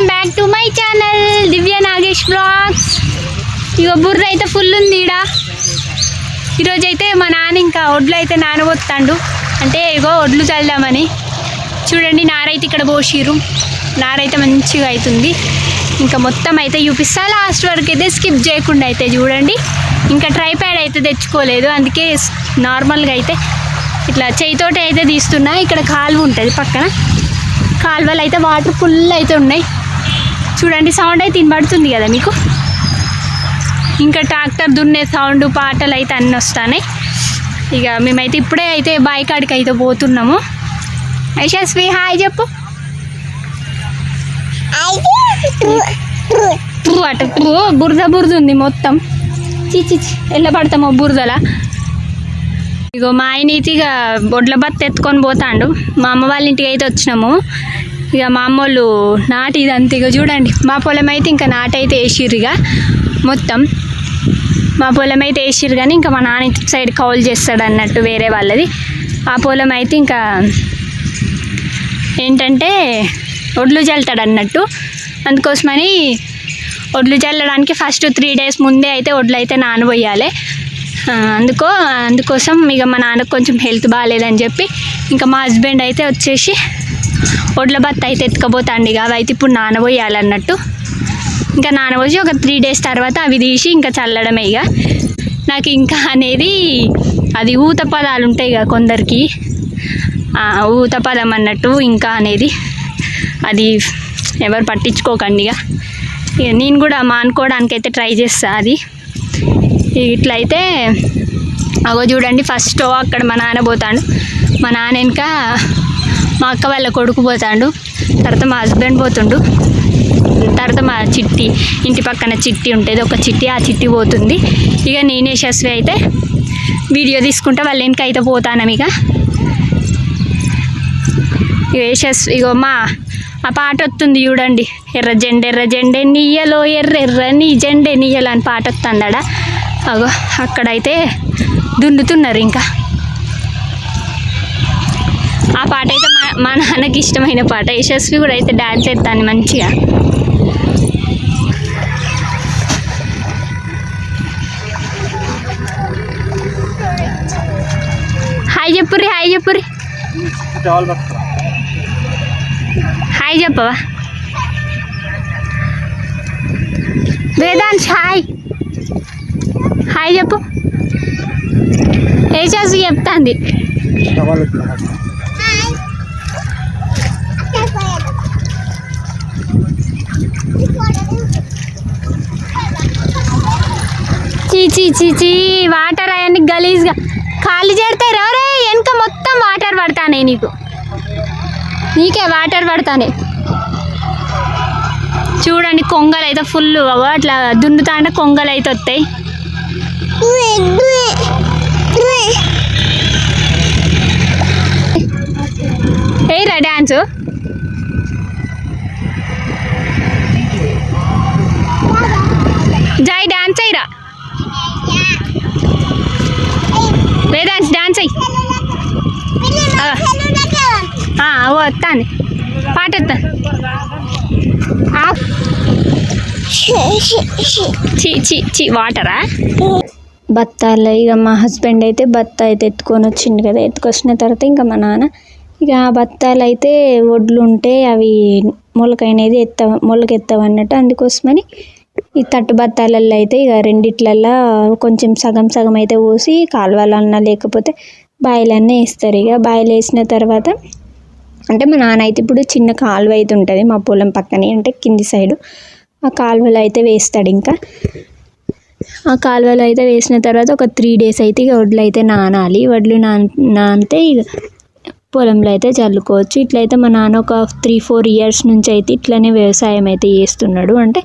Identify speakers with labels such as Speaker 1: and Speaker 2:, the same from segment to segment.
Speaker 1: Welcome back to my channel Divya Nagesh vlogs. ఇగో బుర్ర అయితే ఫుల్ ఉంది ఈడ. ఈరోజు అయితే మా నాన్న ఇంకా ఒడ్లు అయితే నానబోతాండు, అంటే ఇగో ఒడ్లు చల్దామని. చూడండి నారైతే ఇక్కడ పోసిరు, నారైతే మంచిగా అవుతుంది. ఇంకా మొత్తం అయితే చూపిస్తా, లాస్ట్ వరకు అయితే స్కిప్ చేయకుండా అయితే చూడండి. ఇంకా ట్రైప్యాడ్ అయితే తెచ్చుకోలేదు, అందుకే నార్మల్గా అయితే ఇట్లా చేయితోటి అయితే తీస్తున్నా. ఇక్కడ కాలువ ఉంటుంది పక్కన, కాలువలు అయితే వాటర్ ఫుల్ అయితే ఉన్నాయి. చూడండి సౌండ్ అయితే వినబడుతుంది కదా మీకు. ఇంకా ట్రాక్టర్ దున్నే సౌండ్, పాటలు అయితే అన్నీ వస్తున్నాయి. ఇక మేమైతే ఇప్పుడే అయితే బావి కాడికి అయితే పోతున్నాము. యశస్వి హాయ్ చెప్పు. అట బురద బురద ఉంది మొత్తం, చిచి ఎల్ల పడతామో బురదలా. ఇగో మా ఆయన అయితే ఇక బొడ్ల బత్త ఎత్తుకొని పోతాండు. మా అమ్మ వాళ్ళ ఇంటికి అయితే వచ్చినాము. ఇక మా అమ్మ వాళ్ళు నాటు ఇదంతా ఇక చూడండి, మా పొలం అయితే ఇంకా నాటు అయితే వేసిర్రు. ఇక మొత్తం మా పొలం అయితే వేసిర్రు, కానీ ఇంకా మా నాన్న ఇటు సైడ్ కౌలు చేస్తాడు అన్నట్టు వేరే వాళ్ళది. ఆ పొలం అయితే ఇంకా ఏంటంటే ఒడ్లు చల్లుతాడు అన్నట్టు. అందుకోసమని ఒడ్లు చల్లడానికి ఫస్ట్ 3 days ముందే అయితే ఒడ్లు అయితే నానబోయాలి. అందుకోసం ఇక మా నాన్నకు కొంచెం హెల్త్ బాగాలేదని చెప్పి ఇంకా మా హస్బెండ్ అయితే వచ్చేసి ఒడ్ల బత్త అయితే ఎత్తుకపోతాండి. ఇక అవి అయితే ఇప్పుడు నానబోయాలన్నట్టు. ఇంకా నానబోసి ఒక 3 days తర్వాత అవి తీసి ఇంకా చల్లడమే. ఇక నాకు ఇంకా అనేది అది ఊత పదాలు ఉంటాయి ఇక కొందరికి, ఊత పదం అన్నట్టు ఇంకా అనేది అది ఎవరు పట్టించుకోకండి. ఇక నేను కూడా మానుకోవడానికైతే ట్రై చేస్తా. అది ఇట్లయితే అగో చూడండి, ఫస్ట్ అక్కడ మా నాన్న పోతాడు, మా నాన్న వెనుక మా అక్క వాళ్ళ కొడుకు పోతాడు, తర్వాత మా హస్బెండ్ పోతుండు, తర్వాత మా చిట్టి ఇంటి పక్కన చిట్టి ఉంటుంది ఒక చిట్టి, ఆ చిట్టి పోతుంది. ఇక నేను యశస్వి అయితే వీడియో తీసుకుంటా వాళ్ళ వెనుక అయితే పోతాను. ఇక యశస్వి ఇగో ఆ పాట వస్తుంది చూడండి, ఎర్ర జెండె నీయలో ఎర్రెర్ర నీ జెండె నీయలో అని పాట వస్తుందడా. అగో అక్కడైతే దున్నుతున్నారు. ఇంకా ఆ పాట అయితే మా నాన్నకి ఇష్టమైన పాట. యశస్వి కూడా అయితే డాన్స్ చేస్తాను మంచిగా. హాయ్ చెప్పుర్రి, హాయ్ చెప్పుర్రి, హాయ్ చెప్పవా వేదాంశ్, హాయ్ హాయ్ చెప్పు. యశస్వి చెప్తాంది. చీ వాటర్ అవన్నీ గలీజ్గా ఖాళీ చేడతాయి. ఎవరే వెనక మొత్తం వాటర్ పడతానే, నీకే వాటర్ పడతానే. చూడండి కొంగలు అయితే ఫుల్ అట్లా దున్నుతా అంటే కొంగలు అయితే వస్తాయి. ఏరా డ్యాన్స్ జై డాన్స్ అయ్యిరా, వేదాన్స్ డాన్స్ అయ్యి. వస్తాను పాట వస్తా. వాటరా బత్తాలు. ఇక మా హస్బెండ్ అయితే బత్త అయితే ఎత్తుకొని వచ్చిండు కదా, ఎత్తుకొచ్చిన తర్వాత ఇంకా మా నాన్న ఇక ఆ బత్తాలు అయితే ఒడ్లు ఉంటే అవి మొలకైనది మొలకెత్తవన్నట్టు. అందుకోసమని ఈ తట్టు బత్తాలల్లో అయితే ఇక రెండిట్లల్లో కొంచెం సగం సగం అయితే పోసి కాలువలన్నా లేకపోతే బాయిలన్నీ వేస్తారు. ఇక బాయిలు వేసిన తర్వాత అంటే మా నాన్న అయితే ఇప్పుడు చిన్న కాలువ అయితే ఉంటుంది మా పొలం పక్కనే, అంటే కింది సైడు. ఆ కాలువలో అయితే వేస్తాడు. ఇంకా ఆ కాలువలో అయితే వేసిన తర్వాత ఒక 3 days అయితే ఇక వడ్లు అయితే నానాలి. వడ్లు నానితే ఇక పొలంలో అయితే చల్లుకోవచ్చు. ఇట్లయితే మా నాన్న ఒక 3-4 years నుంచి అయితే ఇట్లనే వ్యవసాయం అయితే చేస్తున్నాడు. అంటే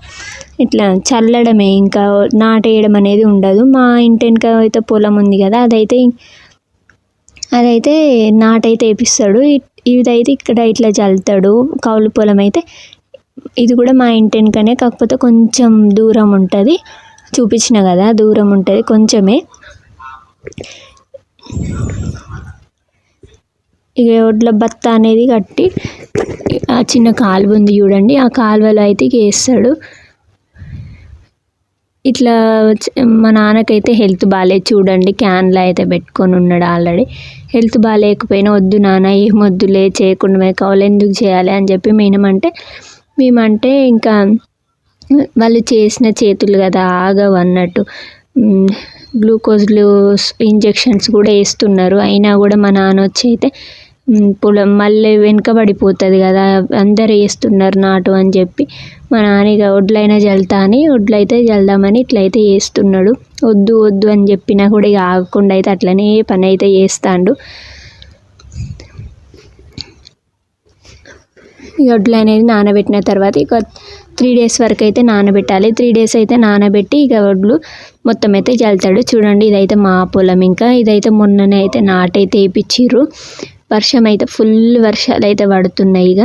Speaker 1: ఇట్లా చల్లడమే, ఇంకా నాటేయడం అనేది ఉండదు. మా ఇంటి వెనుక అయితే పొలం ఉంది కదా, అదైతే నాటైతే వేపిస్తాడు. ఇదైతే ఇక్కడ ఇట్లా చల్లుతాడు. కౌలు పొలం అయితే ఇది కూడా మా ఇంటి వెనుకనే, కాకపోతే కొంచెం దూరం ఉంటుంది. చూపించిన కదా దూరం ఉంటుంది కొంచెమే. ఇక ఒడ్ల బత్త అనేది కట్టి ఆ చిన్న కాలువ ఉంది చూడండి, ఆ కాలువలో అయితే వేస్తాడు. ఇట్లా మా నాన్నకైతే హెల్త్ బాగాలేదు చూడండి, క్యాన్లో అయితే పెట్టుకొని ఉన్నాడు ఆల్రెడీ. హెల్త్ బాగాలేకపోయినా వద్దు నాన్న ఏం వద్దులే చేయకుండా కావాలి ఎందుకు చేయాలి అని చెప్పి మేమంటే ఇంకా వాళ్ళు చేసిన చేతులు కదా ఆగవు అన్నట్టు గ్లూకోజ్లు ఇంజెక్షన్స్ కూడా వేస్తున్నారు. అయినా కూడా మా నాన్న వచ్చి అయితే పొలం మళ్ళీ వెనుకబడిపోతుంది కదా, అందరు వేస్తున్నారు నాటు అని చెప్పి మా నాన్న ఇక వడ్లైనా చల్లుతా అని వడ్లయితే చల్దామని ఇట్లయితే వేస్తున్నాడు. వద్దు వద్దు అని చెప్పినా కూడా ఇక ఆగకుండా అయితే అట్లనే పని అయితే చేస్తాడు. ఈ వడ్లు అనేది నానబెట్టిన తర్వాత ఇక 3 days వరకు అయితే నానబెట్టాలి. 3 days అయితే నానబెట్టి ఇక వడ్లు మొత్తం అయితే చల్లుతాడు. చూడండి ఇదైతే మా పొలం, ఇంకా ఇదైతే మొన్ననే అయితే నాటైతే వేయించిర్రు. వర్షం అయితే ఫుల్ వర్షాలు అయితే పడుతున్నాయి. ఇక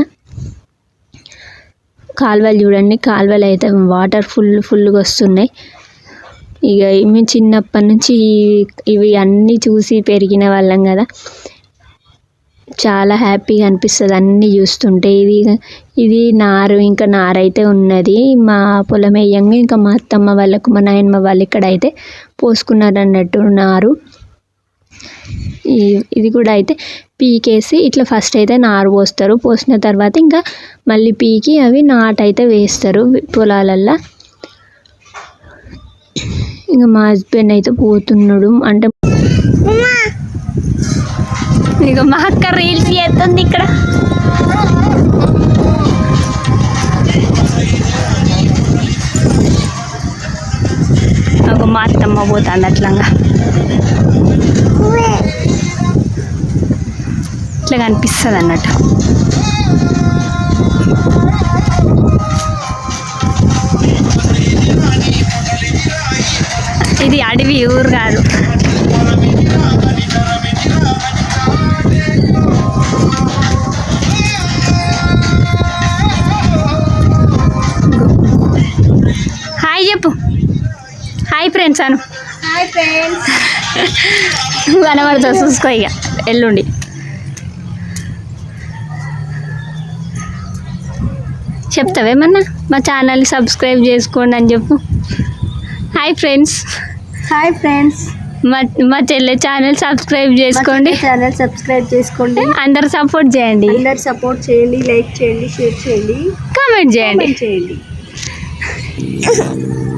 Speaker 1: కాలువలు చూడండి, కాలువలు అయితే వాటర్ ఫుల్గా వస్తున్నాయి. ఇక మేము చిన్నప్పటి నుంచి ఇవి అన్నీ చూసి పెరిగిన వాళ్ళం కదా, చాలా హ్యాపీగా అనిపిస్తుంది అన్నీ చూస్తుంటే. ఇది నారు, ఇంకా నారు అయితే ఉన్నది మా పొలం వేయంగా, ఇంకా మా అత్తమ్మ వాళ్ళకు మా నాయనమ్మ వాళ్ళు ఇక్కడ అయితే పోసుకున్నారు అన్నట్టు నారు. ఇది కూడా అయితే పీకేసి ఇట్లా ఫస్ట్ అయితే నారు పోస్తారు, పోసిన తర్వాత ఇంకా మళ్ళీ పీకి అవి నాటైతే వేస్తారు పొలాలల్లో. ఇంకా మా హస్బెండ్ అయితే పోతున్నాడు, అంటే ఇక మా అక్క రీల్స్ చేస్తుంది ఇక్కడ. ఒక మా అత్తమ్మ పోతుంది అట్లంగా, ఇట్లా కనిపిస్తుంది అన్నట్టు. ఇది అడవి ఊరు కాదు. హాయ్ చెప్పు, హాయ్ ఫ్రెండ్స్ అను.
Speaker 2: Hi friends.
Speaker 1: కనబడుతా చూసుకో ఇక ఎల్లుండి. చెప్తావేమన్నా మా ఛానల్ని సబ్స్క్రైబ్ చేసుకోండి అని చెప్పు. Hi friends.
Speaker 2: Hi friends.
Speaker 1: మా చెల్లె ఛానల్ సబ్స్క్రైబ్ చేసుకోండి.
Speaker 2: ఛానల్ సబ్స్క్రైబ్ చేసుకోండి.
Speaker 1: అందరు సపోర్ట్ చేయండి.
Speaker 2: అందరు సపోర్ట్ చేయండి, లైక్ చేయండి, షేర్ చేయండి,
Speaker 1: కామెంట్ చేయండి.
Speaker 2: కామెంట్ చేయండి.
Speaker 1: Bye.